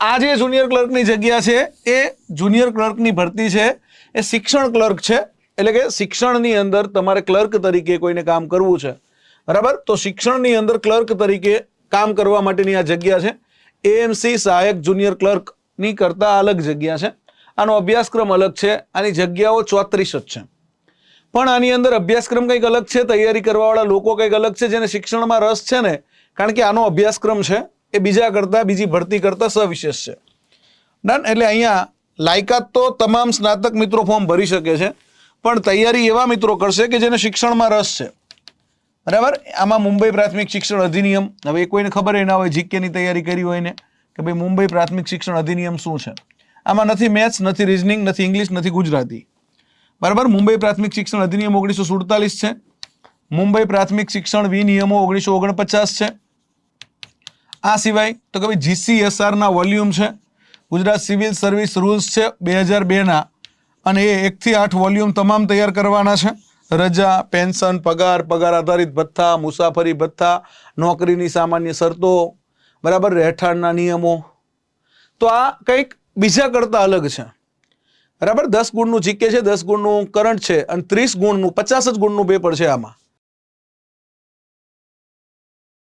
આ જે જુનિયર ક્લર્કની જગ્યા છે એ જુનિયર ક્લર્કની ભરતી છે એ શિક્ષણ ક્લર્ક છે, એટલે કે શિક્ષણની અંદર તમારે ક્લર્ક તરીકે કોઈને કામ કરવું છે, બરાબર? તો શિક્ષણની અંદર ક્લર્ક તરીકે કામ કરવા માટેની આ જગ્યા છે. એએમસી સહાયક જુનિયર ક્લર્કની કરતાં અલગ જગ્યા છે. આનો અભ્યાસક્રમ અલગ છે. આની જગ્યાઓ 34 જ છે, પણ આની અંદર અભ્યાસક્રમ કંઈક અલગ છે, તૈયારી કરવાવાળા લોકો કંઈક અલગ છે. જેને શિક્ષણમાં રસ છે ને, કારણ કે આનો અભ્યાસક્રમ છે એ બીજી ભરતી કરતાં સવિશેષ છે. ડન. એટલે અહીંયા લાયકાત તો તમામ સ્નાતક મિત્રો ફોર્મ ભરી શકે છે, પણ તૈયારી એવા મિત્રો કરશે કે જેને શિક્ષણમાં રસ છે, બરાબર? આમાં મુંબઈ પ્રાથમિક શિક્ષણ અધિનિયમ, હવે કોઈને ખબર ના હોય જીકેની તૈયારી કરી હોય ને કે ભાઈ મુંબઈ પ્રાથમિક શિક્ષણ અધિનિયમ શું છે. આમાં નથી મેથ્સ, નથી રીઝનિંગ, નથી ઇંગ્લિશ, નથી ગુજરાતી, બરાબર? મુંબઈ પ્રાથમિક શિક્ષણ અધિનિયમ 1947 છે. મુંબઈ પ્રાથમિક શિક્ષણ વિનિયમો 1949 છે. આ સિવાય તો કે ભાઈ GCSR ના વોલ્યુમ છે, ગુજરાત સિવિલ સર્વિસ રૂલ્સ છે 2002 અને એ 1 થી 8 વોલ્યુમ તમામ તૈયાર કરવાના છે. રજા, પેન્શન, પગાર, પગાર આધારિત ભથ્થા, મુસાફરી ભથ્થા, નોકરીની સામાન્ય શરતો, બરાબર, રહેઠાણના નિયમો. તો આ કંઈક બીજા કરતાં અલગ છે, બરાબર? 10 ગુણનું જીકે છે, 10 ગુણનું કરંટ છે અને 30 ગુણનું 50 જ ગુણનું પેપર છે આમાં.